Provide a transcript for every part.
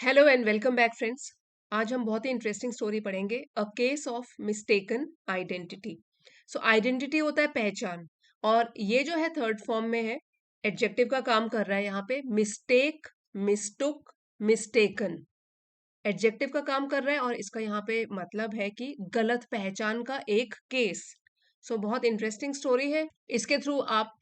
Hello and welcome back friends. आज हम बहुत ही इंटरेस्टिंग स्टोरी पढ़ेंगे, अ case of mistaken identity. So identity होता है पहचान, और ये जो है थर्ड फॉर्म में है, एडजेक्टिव का काम कर रहा है यहाँ पे। मिस्टेक, मिस्टुक, मिस्टेकन एडजेक्टिव का काम कर रहा है, और इसका यहाँ पे मतलब है कि गलत पहचान का एक केस। सो बहुत इंटरेस्टिंग स्टोरी है। इसके थ्रू आप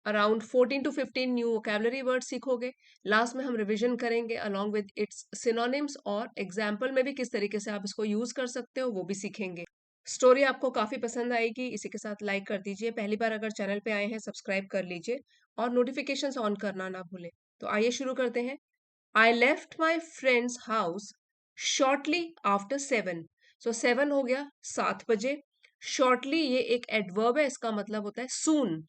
around 14 to 15 new vocabulary word सीखोगे। लास्ट में हम रिवीजन करेंगे अलॉन्ग विद इट्स सिनोनिम्स, और एग्जाम्पल में भी किस तरीके से आप इसको यूज कर सकते हो वो भी सीखेंगे। स्टोरी आपको काफी पसंद आएगी। इसी के साथ लाइक कर दीजिए, पहली बार अगर चैनल पे आए हैं सब्सक्राइब कर लीजिए, और नोटिफिकेशंस ऑन करना ना भूलें। तो आइए शुरू करते हैं। I left my friends house shortly after 7। सो 7 हो गया 7 बजे। शॉर्टली ये एक एडवर्ब है, इसका मतलब होता है सून,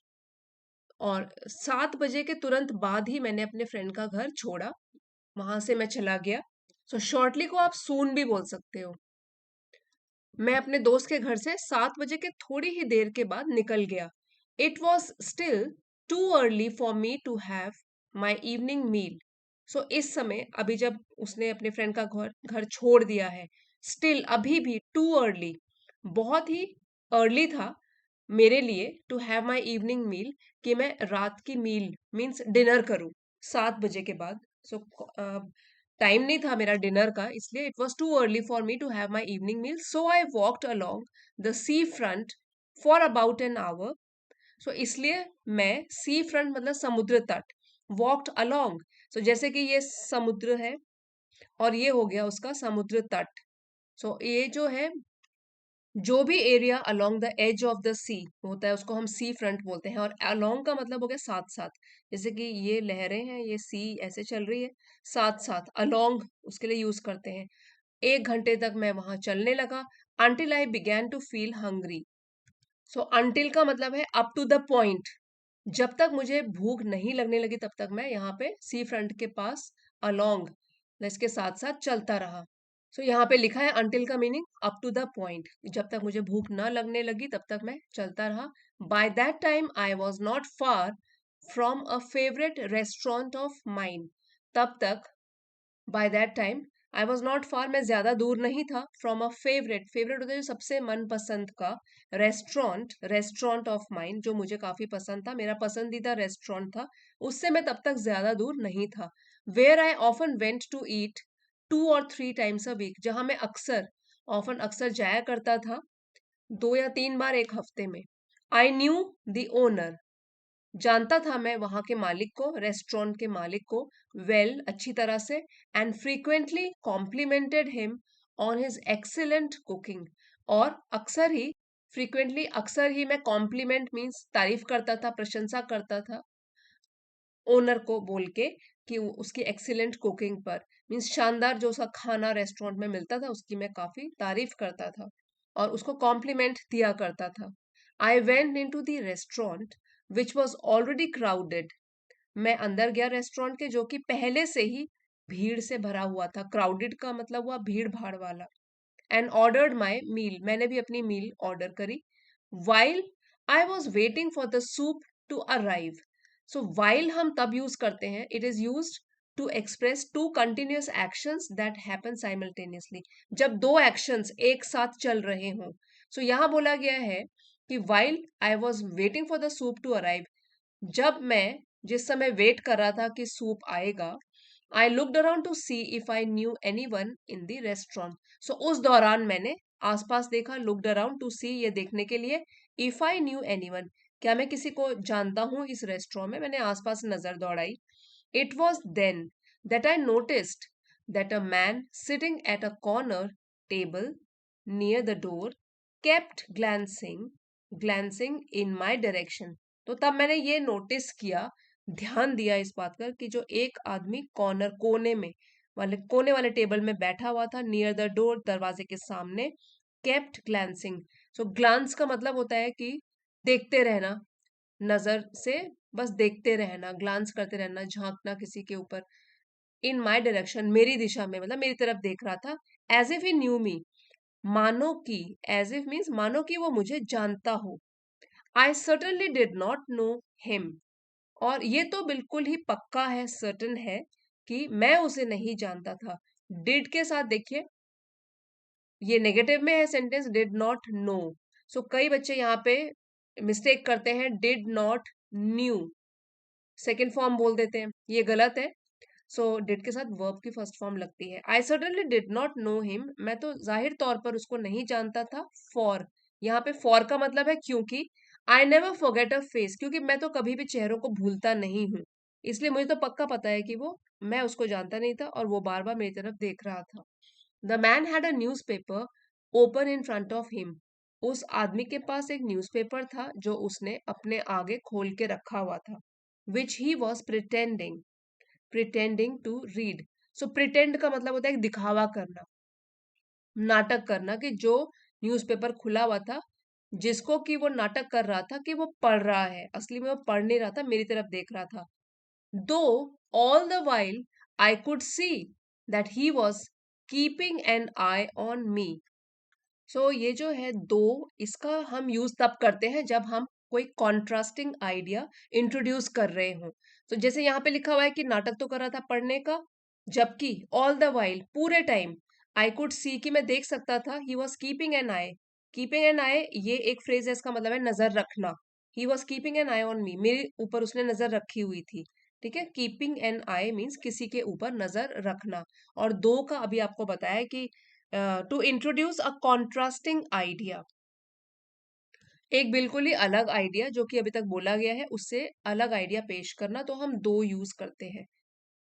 और 7 बजे के तुरंत बाद ही मैंने अपने फ्रेंड का घर छोड़ा, वहां से मैं चला गया। सो शॉर्टली को आप सून भी बोल सकते हो। मैं अपने दोस्त के घर से 7 बजे के थोड़ी ही देर के बाद निकल गया। It was still too early for me to have my evening meal. So इस समय, अभी जब उसने अपने फ्रेंड का घर घर छोड़ दिया है, स्टिल अभी भी, टू अर्ली बहुत ही अर्ली था मेरे लिए, टू हैव माई इवनिंग मील कि मैं रात की मील मीन्स डिनर करूं 7 बजे के बाद। सो टाइम नहीं था मेरा डिनर का, इसलिए it was too early for me to have my evening meal. So I walked along the C front for about an hour. So इसलिए मैं, सी फ्रंट मतलब समुद्र तट, वॉकड अलोंग, सो जैसे कि ये समुद्र है और ये हो गया उसका समुद्र तट। सो ये जो है, जो भी area along the edge of the sea होता है उसको हम सी फ्रंट बोलते हैं, और अलोंग का मतलब हो गया साथ साथ। जैसे कि ये लहरें हैं, ये सी ऐसे चल रही है, साथ साथ अलोंग उसके लिए यूज करते हैं। 1 घंटे तक मैं वहां चलने लगा। Until I began to feel hungry. So until का मतलब है अप टू द पॉइंट, जब तक मुझे भूख नहीं लगने लगी तब तक मैं यहाँ पे सी फ्रंट के पास अलोंग, इसके साथ साथ चलता रहा। सो यहाँ पे लिखा है अंटिल का meaning up to the point, जब तक मुझे भूख ना लगने लगी तब तक मैं चलता रहा। By that time I was not far from a favourite restaurant of mine. तब तक, by that time I was not far, मैं ज्यादा दूर नहीं था, फ्रॉम अ फेवरेट, फेवरेट होता है जो सबसे मनपसंद का, रेस्टोरेंट, रेस्टोरेंट ऑफ माइन जो मुझे काफी पसंद था, मेरा पसंदीदा रेस्टोरेंट था, उससे मैं तब तक ज्यादा दूर नहीं था। Where I often went to eat 2 और 3 टाइम्स अ वीक, जहां मैं अक्सर, ऑफन अक्सर जाया करता था, 2 या 3 बार एक हफ्ते में। आई न्यू द ओनर, जानता था मैं वहां के मालिक को, रेस्टोरेंट के मालिक को, वेल अच्छी तरह से, and frequently complimented him on his excellent cooking, और अक्सर ही, फ्रीक्वेंटली अक्सर ही मैं, कॉम्प्लीमेंट मीन्स तारीफ करता था, प्रशंसा करता था ओनर को बोल के कि उसकी एक्सीलेंट कुकिंग पर, मीन्स शानदार जो उसका खाना रेस्टोरेंट में मिलता था उसकी मैं काफी तारीफ करता था और उसको कॉम्प्लीमेंट दिया करता था। I went into the restaurant which was already crowded, मैं अंदर गया रेस्टोरेंट के जो कि पहले से ही भीड़ से भरा हुआ था। क्राउडेड का मतलब हुआ भीड़ भाड़ वाला। एंड ऑर्डर्ड माई मील, मैंने भी अपनी मील ऑर्डर करी। While I was waiting for the soup to arrive. So while हम तब यूज करते हैं, it is use to express two continuous actions that happen simultaneously, जब दो एक्शंस एक साथ चल रहे हों। सो यहाँ बोला गया है कि while I was waiting for the soup to arrive, जब मैं, जिस समय वेट कर रहा था कि सूप आएगा, I looked around to see if I knew anyone in the restaurant. So उस दौरान मैंने आसपास देखा, लुक्ड अराउंड टू सी ये देखने के लिए, if I knew any one, क्या मैं किसी को जानता हूँ इस रेस्टोरेंट में, मैंने आसपास नजर दौड़ाई। It was then that I noticed that a man sitting at a corner table near the door kept glancing in my direction. तो तब मैंने ये नोटिस किया, ध्यान दिया इस बात का, कि जो एक आदमी कॉर्नर, कोने वाले टेबल में बैठा हुआ था, नियर द डोर, दरवाजे के सामने, केप्ट ग्लैंसिंग। सो ग्लांस का मतलब होता है कि देखते रहना, नजर से बस देखते रहना, ग्लांस करते रहना, झांकना किसी के ऊपर। इन माई डायरेक्शन, मेरी दिशा में, मतलब मेरी तरफ देख रहा था। एज इफ ही न्यू मी, मानो कि, एज इफ मीन्स मानो कि वो मुझे जानता हो। आई certainly did not know him, और ये तो बिल्कुल ही पक्का है, सर्टन है, जबकि मैं उसे नहीं जानता था। डिड के साथ देखिए, ये नेगेटिव में है सेंटेंस, डिड नॉट नो। सो कई बच्चे यहाँ पे मिस्टेक करते हैं, did not new, second form बोल देते हैं, ये गलत है। सो डिड के साथ वर्ब की फर्स्ट फॉर्म लगती है। आई certainly did not know him, मैं तो जाहिर तौर पर उसको नहीं जानता था। फॉर, यहाँ पे फॉर का मतलब है क्योंकि। I never forget a face, क्योंकि मैं तो कभी भी चेहरों को भूलता नहीं हूँ, इसलिए मुझे तो पक्का पता है कि वो, मैं उसको जानता नहीं था और वो बार बार मेरी तरफ देख रहा था। The man had a news paper open in front of him, उस आदमी के पास एक न्यूज़पेपर था जो उसने अपने आगे खोल के रखा हुआ था। Which he was pretending to read. So pretend का मतलब होता है कि दिखावा करना, नाटक करना, कि जो न्यूज़पेपर खुला हुआ था, जिसको कि वो नाटक कर रहा था कि वो पढ़ रहा है, असली में वो पढ़ नहीं रहा था, मेरी तरफ देख रहा था। Though all the while I could see that he was keeping an eye on me. So ये जो है दो, इसका हम यूज तब करते हैं जब हम कोई कॉन्ट्रास्टिंग आइडिया इंट्रोड्यूस कर रहे हो। तो जैसे यहाँ पे लिखा हुआ है कि नाटक तो कर रहा था पढ़ने का, जबकि ऑल द वाइल, पूरे टाइम, आई कुड सी, कि मैं देख सकता था, he was keeping an eye. Keeping an eye ये एक फ्रेज है, इसका मतलब है नजर रखना। He was keeping an eye on me, मेरे ऊपर उसने नजर रखी हुई थी। ठीक है, कीपिंग एन आई मीन्स किसी के ऊपर नजर रखना। और दो का अभी आपको बताया कि to introduce a contrasting idea, एक बिल्कुल ही अलग आइडिया जो कि अभी तक बोला गया है उससे अलग आइडिया पेश करना, तो हम दो यूज करते हैं।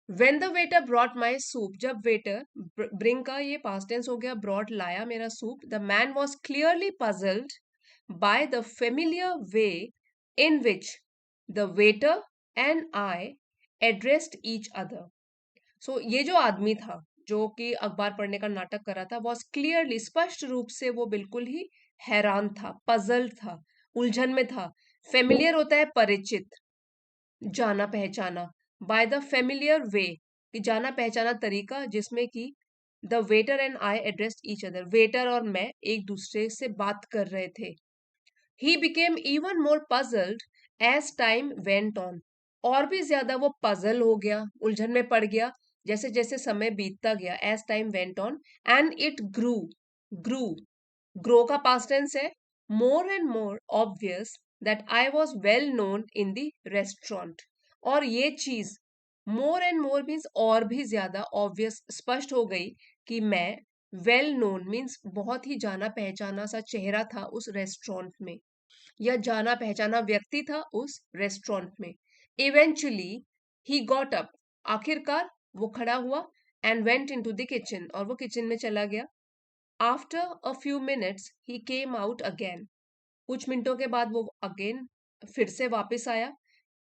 When the waiter brought my soup, जब वेटर, ब्रिंग का ये पास्ट टेंस हो गया, ब्रॉट लाया मेरा सूप। The man was clearly puzzled by the familiar way in which the waiter and I addressed each other. So ये जो आदमी था जो कि अखबार पढ़ने का नाटक कर रहा था, वॉज क्लियरली, स्पष्ट रूप से वो बिल्कुल ही हैरान था, पजल था, उलझन में था। फेमिलियर होता है परिचित, जाना पहचाना। बाय द फेमिलियर वे, कि जाना पहचाना तरीका जिसमें कि the waiter and I addressed each other, waiter और मैं एक दूसरे से बात कर रहे थे। He became even more puzzled as time went on, और भी ज्यादा वो पजल हो गया, उलझन में पड़ गया, जैसे जैसे समय बीतता गया। As time went on, and it grew, grew, grow का पास्ट टेंस है, more and more obvious that I was well known in the restaurant. और ये चीज मोर एंड मोर मीन्स और भी ज्यादा, ऑब्वियस स्पष्ट हो गई कि मैं, वेल नोन मीन्स बहुत ही जाना पहचाना सा चेहरा था उस रेस्टोरेंट में, या जाना पहचाना व्यक्ति था उस रेस्टोरेंट में। इवेंचुअली ही गॉट अप, आखिरकार वो खड़ा हुआ, and went into the kitchen, और वो किचन में चला गया। After a few minutes he came out again, कुछ मिनटों के बाद वो अगेन, फिर से वापस आया।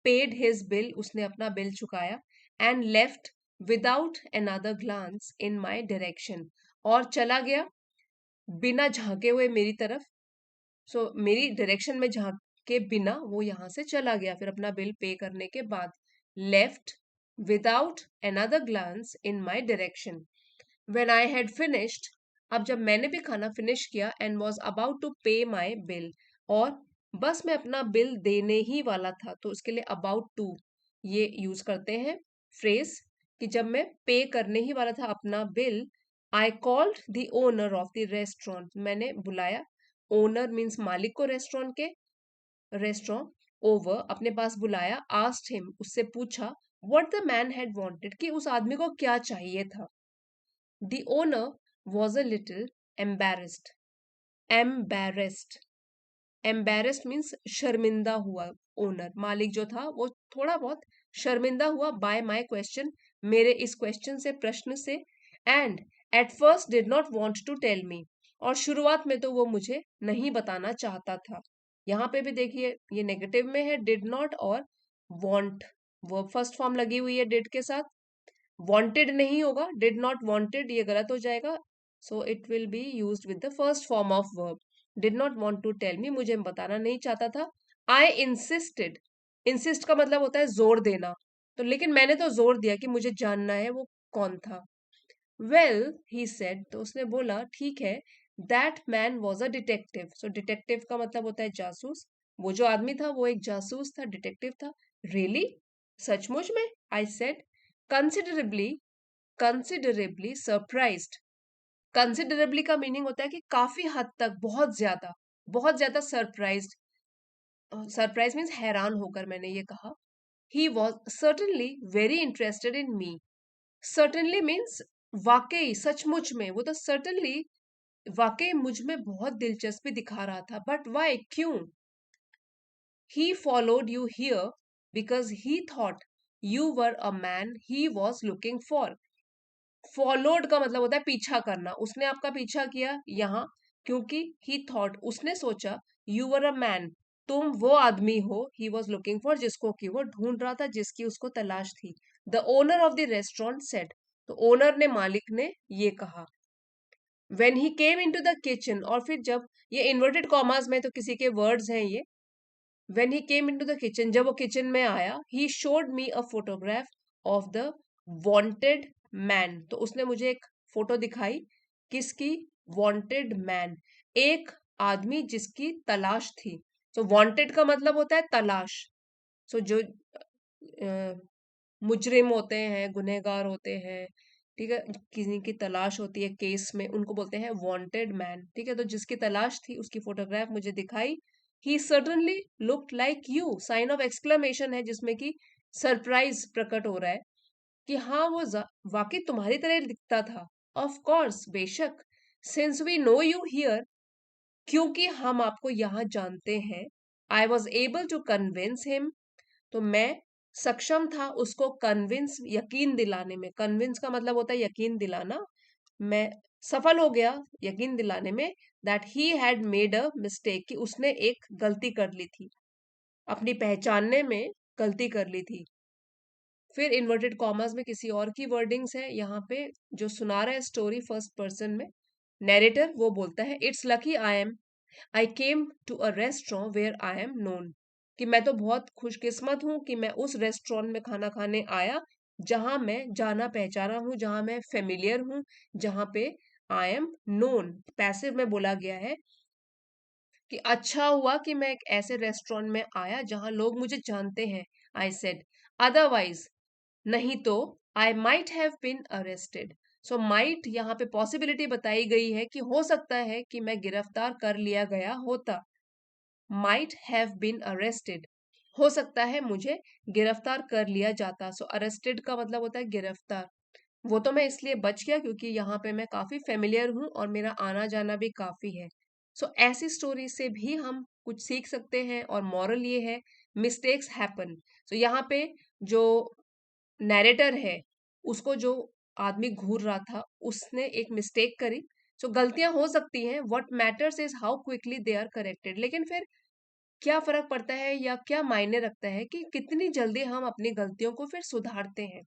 पेड हिज बिल, उसने अपना बिल चुकाया। And left without another glance in my direction, और चला गया बिना झांके हुए मेरी तरफ। सो मेरी डायरेक्शन में झांके बिना वो यहाँ से चला गया, फिर अपना बिल पे करने के बाद। Left without another glance in my direction. When I had finished, अब जब मैंने भी खाना फिनिश किया, एंड वॉज अबाउट टू पे माई बिल, और बस मैं अपना बिल देने ही वाला था, तो उसके लिए अबाउट टू ये यूज करते हैं फ्रेज, कि जब मैं पे करने ही वाला था अपना bill. I called the owner of the restaurant, मैंने बुलाया, ओनर मीन्स मालिक को रेस्टोरेंट के, रेस्टोरेंट, ओवर अपने पास बुलाया, आस्क्ड हिम, उससे पूछा, what the man had wanted, कि उस आदमी को क्या चाहिए था। The owner was a little embarrassed. Embarrassed. Embarrassed means शर्मिंदा हुआ। ओनर, मालिक जो था, वो थोड़ा बहुत शर्मिंदा हुआ by my question, मेरे इस क्वेश्चन से, प्रश्न से। And at first did not want to tell me, और शुरुआत में तो वो मुझे नहीं बताना चाहता था। यहाँ पे भी देखिए ये नेगेटिव में है, did not और want, वो फर्स्ट फॉर्म लगी हुई है did के साथ। वांटेड नहीं होगा, डिड नॉट वांटेड ये गलत हो जाएगा। So it will be used with the first form of verb. Did not want to tell me, मुझे बताना नहीं चाहता था। आई इंसिस्टेड, इंसिस्ट का मतलब होता है जोर देना, तो लेकिन मैंने तो जोर दिया कि मुझे जानना है वो कौन था। वेल ही सेड, तो उसने बोला ठीक है, that man was a detective. So detective का मतलब होता है जासूस, वो जो आदमी था वो एक जासूस था, डिटेक्टिव था। रियली, सचमुच में, I said, considerably, considerably surprised. Considerably का मीनिंग होता है कि काफी हद तक, बहुत ज्यादा सरप्राइज्ड। सरप्राइज मीन्स हैरान होकर, मैंने ये कहा। He was certainly very interested in me. Certainly means वाकई, सचमुच में, वो तो सर्टनली वाकई मुझ में बहुत दिलचस्पी दिखा रहा था। बट वाई, क्यों? He followed you here because he thought you were a man he was looking for. Followed का मतलब होता है पीछा करना। उसने आपका पीछा किया यहाँ, क्योंकि ही थॉट, उसने सोचा, यू वर अ मैन, तुम वो आदमी हो, ही वॉज लुकिंग फॉर, जिसको कि वो ढूंढ रहा था, जिसकी उसको तलाश थी। The owner of the restaurant said, तो ओनर ने, मालिक ने ये कहा। When he came into the kitchen, और फिर जब, ये इन्वर्टेड कॉमास में तो किसी के वर्ड्स हैं ये। When he came into the kitchen, जब वो किचन में आया, he showed me a photograph of the wanted man, तो उसने मुझे एक फोटो दिखाई। किसकी? वांटेड मैन, एक आदमी जिसकी तलाश थी। सो वांटेड का मतलब होता है तलाश। सो जो मुजरिम होते हैं, गुनहगार होते हैं, ठीक है, किसी की तलाश होती है केस में, उनको बोलते हैं वांटेड मैन। ठीक है, तो जिसकी तलाश थी उसकी फोटोग्राफ मुझे दिखाई। He certainly looked like you, sign of exclamation है जिसमें कि सरप्राइज प्रकट हो रहा है कि हाँ वो वाकई तुम्हारी तरह दिखता था। ऑफ कोर्स, बेशक। Since we know you here, क्योंकि हम आपको यहाँ जानते हैं। I was able to convince him, तो मैं सक्षम था उसको कन्विंस, यकीन दिलाने में। कन्विंस का मतलब होता है यकीन दिलाना। मैं सफल हो गया यकीन दिलाने में, that he had made a mistake, कि उसने एक गलती कर ली थी, अपनी पहचानने में गलती कर ली थी। फिर इन्वर्टेड कॉमर्स में किसी और की वर्डिंग्स है यहाँ पे। जो सुना रहा है स्टोरी फर्स्ट पर्सन में, नैरेटर, वो बोलता है, it's lucky I came to a restaurant where I am known, कि मैं तो बहुत खुशकिस्मत हूँ कि मैं उस रेस्टोरेंट में खाना खाने आया जहां मैं जाना पहचाना हूँ, जहां मैं फेमिलियर हूँ, जहां पे आई एम नोन पैसिव में बोला गया है कि अच्छा हुआ कि मैं एक ऐसे रेस्टोरेंट में आया जहां लोग मुझे जानते हैं। आई सेड, अदरवाइज, नहीं तो, I might have been arrested. So might यहाँ पे पॉसिबिलिटी बताई गई है कि हो सकता है कि मैं गिरफ्तार कर लिया गया होता। माइट हैव बीन अरेस्टेड, हो सकता है मुझे गिरफ्तार कर लिया जाता। सो अरेस्टेड का मतलब होता है गिरफ्तार। वो तो मैं इसलिए बच गया क्योंकि यहाँ पे मैं काफी फेमिलियर हूँ और मेरा आना जाना भी काफी है। सो ऐसी स्टोरी से भी हम कुछ सीख सकते हैं, और मॉरल ये है, मिस्टेक्स हैपन। सो यहाँ पे जो नैरेटर है, उसको जो आदमी घूर रहा था, उसने एक मिस्टेक करी। सो गलतियां हो सकती हैं, what matters is how quickly they are corrected. लेकिन फिर क्या फर्क पड़ता है या क्या मायने रखता है कि कितनी जल्दी हम अपनी गलतियों को फिर सुधारते हैं।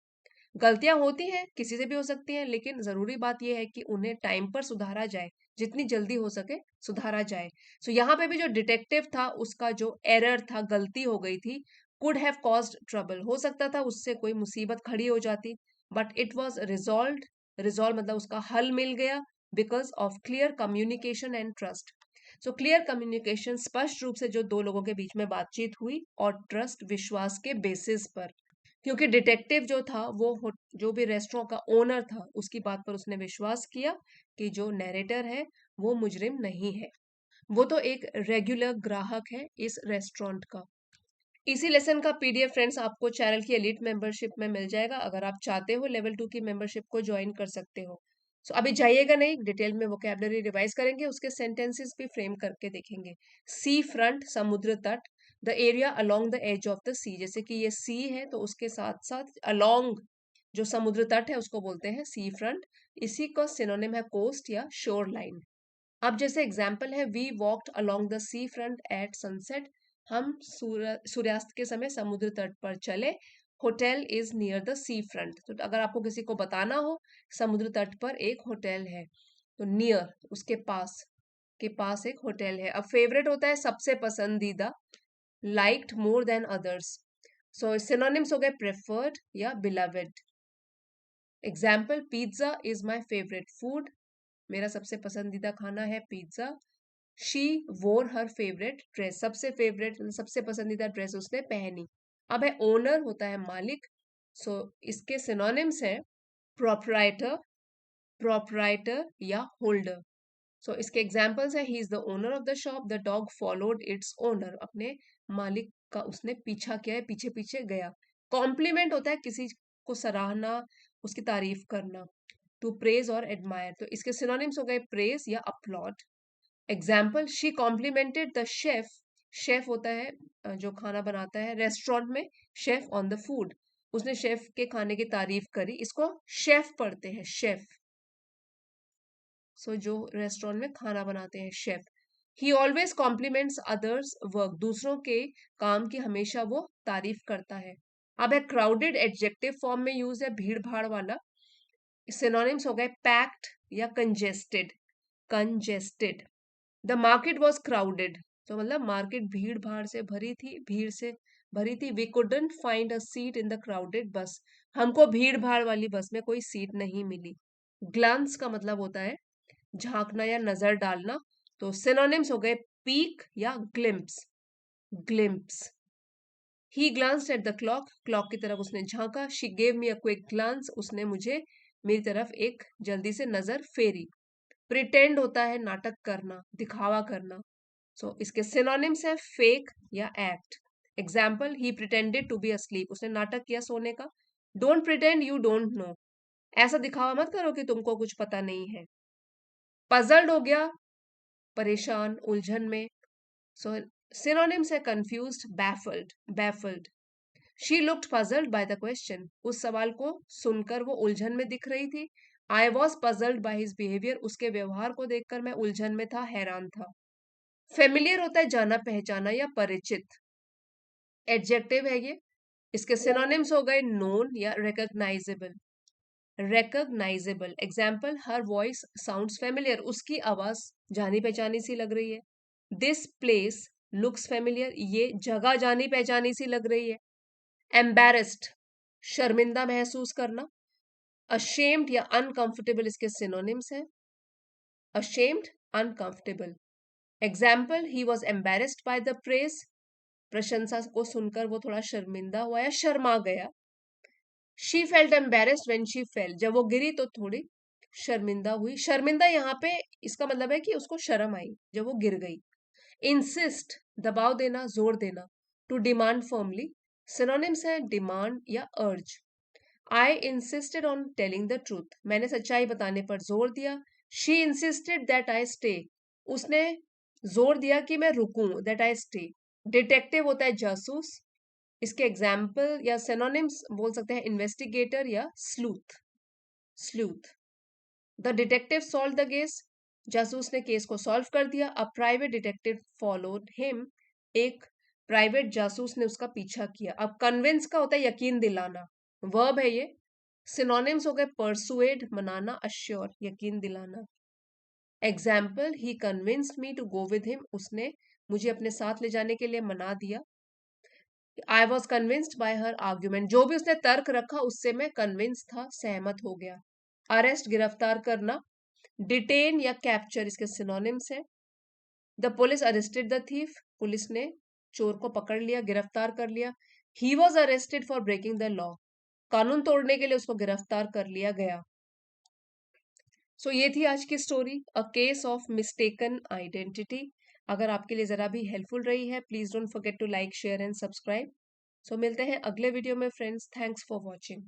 गलतियां होती हैं, किसी से भी हो सकती हैं, लेकिन जरूरी बात यह है कि उन्हें टाइम पर सुधारा जाए, जितनी जल्दी हो सके सुधारा जाए। सो यहाँ पे भी जो डिटेक्टिव था, उसका जो एरर था, गलती हो गई थी, कुड हैव कॉज्ड ट्रबल, हो सकता था उससे कोई मुसीबत खड़ी हो जाती, but it was resolve. Resolve मतलब उसका हल मिल गया, because of clear communication and trust. So clear communication, स्पष्ट रूप से जो दो लोगों के बीच में बातचीत हुई, और ट्रस्ट, विश्वास के बेसिस पर। क्योंकि डिटेक्टिव जो था वो जो भी रेस्टोरेंट का ओनर था, उसकी बात पर उसने विश्वास किया कि जो नैरेटर है वो मुजरिम नहीं है, वो तो एक रेगुलर ग्राहक है इस रेस्टोरेंट का। इसी लेसन का पीडीएफ फ्रेंड्स आपको चैनल की एलिट मेंबरशिप में मिल जाएगा। अगर आप चाहते हो लेवल 2 की मेंबरशिप को ज्वाइन कर सकते हो। सो अभी जाइएगा नहीं, डिटेल में वोकैबुलरी रिवाइज करेंगे, उसके सेंटेंसेस भी फ्रेम करके देखेंगे। सी फ्रंट, समुद्र तट। The area along the edge of the sea, जैसे कि ये सी है तो उसके साथ साथ अलोंग जो समुद्र तट है उसको बोलते हैं सी फ्रंट। इसी का सिनोनिम है कोस्ट या शोर लाइन। अब जैसे एग्जाम्पल है, we walked along the C front at sunset, हम सूर्यास्त के समय समुद्र तट पर चले। Hotel is near the C front, तो अगर आपको किसी को बताना हो समुद्र तट पर एक होटल है, तो नियर, उसके पास, के पास एक होटल है। अब फेवरेट होता है सबसे पसंदीदा, लाइक्ड मोर देन अदर्स। सो सिनोनिम्स हो गए प्रेफर्ड या beloved. Example, pizza is my favourite food, मेरा सबसे पसंदीदा खाना है पिज्जा। शी वोर हर फेवरेट ड्रेस, सबसे फेवरेट, सबसे पसंदीदा ड्रेस उसने पहनी। अब है ओनर, होता है मालिक। सो इसके सिनोनिम्स हैं प्रोपराइटर, प्रोपराइटर या होल्डर। सो इसके एग्जाम्पल्स है, he is the owner of the shop, the dog followed its owner, अपने मालिक का उसने पीछा किया है, पीछे पीछे गया। कॉम्प्लीमेंट होता है किसी को सराहना, उसकी तारीफ करना। टू प्रेज और एडमायर, तो इसके सिनोनिम्स हो गए प्रेज या applaud. Example, she complimented the chef, chef होता है जो खाना बनाता है रेस्टोरेंट में, शेफ ऑन द फूड, उसने शेफ के खाने की तारीफ करी, इसको शेफ पढ़ते हैं, शेफ। सो जो रेस्टोरेंट में खाना बनाते हैं, chef. He always compliments others work, दूसरों के काम की हमेशा वो तारीफ करता है। अब है क्राउडेड, एडजेक्टिव फॉर्म में यूज है, भीड़ भाड़ वाला। सिनोनिम्स हो गए पैक्ड या congested, congested. The market was crowded, तो मतलब मार्केट भीड़ भाड़ से भरी थी, भीड़ से भरी थी। We couldn't find a seat in the crowded bus, हमको भीड़ भाड़ वाली बस में कोई सीट नहीं मिली। ग्लांस का मतलब होता है झांकना या नजर डालना, तो सिनोनिम्स हो गए पीक या glimpse, glimpse. He glanced at the clock, clock की तरफ उसने झांका। She gave me a quick glance, उसने मुझे मेरी तरफ एक जल्दी से नजर फेरी। प्रिटेंड होता है नाटक करना, दिखावा करना। सो इसके सिनोनिम्स है फेक या act. Example, he pretended to be asleep, उसने नाटक किया सोने का। Don't pretend you don't know, ऐसा दिखावा मत करो कि तुमको कुछ पता नहीं है। पजल्ड हो गया परेशान, उलझन में। सो सिनोनिम्स है confused, baffled, baffled. She looked puzzled by the question, उस सवाल को सुनकर वो उलझन में दिख रही थी। I was puzzled by his behaviour, उसके व्यवहार को देखकर मैं उलझन में था, हैरान था। फेमिलियर होता है जाना पहचाना या परिचित, एडजेक्टिव है ये। इसके सिनोनिम्स हो गए नोन या recognisable, recognisable. Example, her voice sounds familiar, उसकी आवाज जानी पहचानी सी लग रही है। दिस प्लेस लुक्स फेमिलियर, ये जगह जानी पहचानी सी लग रही है। एम्बेरेस्ड, शर्मिंदा महसूस करना। अशेम्ड या अनकंफर्टेबल इसके सिनोनिम्स हैं, ashamed, uncomfortable. Example, he was embarrassed by the praise, प्रशंसा को सुनकर वो थोड़ा शर्मिंदा हुआ या शर्मा गया। She felt embarrassed when she fail, जब वो गिरी तो थोड़ी शर्मिंदा हुई। शर्मिंदा यहाँ पे इसका मतलब है कि उसको शर्म आई जब वो गिर गई। इंसिस्ट, दबाव देना, जोर देना। टू डिमांड फर्मली, सिनोनिम्स है डिमांड या अर्ज। आई insisted on telling the truth, मैंने सच्चाई बताने पर जोर दिया। She insisted that I stay, उसने जोर दिया कि मैं रुकूं, दैट आई स्टे। डिटेक्टिव होता है जासूस, इसके एग्जाम्पल या सिनोनिम्स बोल सकते हैं इन्वेस्टिगेटर या sleuth, sleuth. The detective solve the case, जासूस ने केस को सॉल्व कर दिया। A private detective followed him, एक प्राइवेट जासूस ने उसका पीछा किया। अब कन्विंस का होता है यकीन दिलाना, वर्ब है ये। सिनोनिम्स हो गए परसुएड मनाना, अश्योर यकीन दिलाना। Example, he convinced me to go with him, उसने मुझे अपने साथ ले जाने के लिए मना दिया। I was convinced bye her argument, जो भी उसने तर्क रखा उससे मैं कन्विंस था, सहमत हो गया। अरेस्ट, गिरफ्तार करना। डिटेन या कैप्चर इसके सिनोनिम्स है। The police arrested the thief, police ने चोर को पकड़ लिया, गिरफ्तार कर लिया। He was arrested for breaking the law, कानून तोड़ने के लिए उसको गिरफ्तार कर लिया गया। सो ये थी आज की story, a case of mistaken identity. अगर आपके लिए जरा भी हेल्पफुल रही है, please don't forget to like share and subscribe. So मिलते हैं अगले वीडियो में फ्रेंड्स, थैंक्स फॉर वॉचिंग।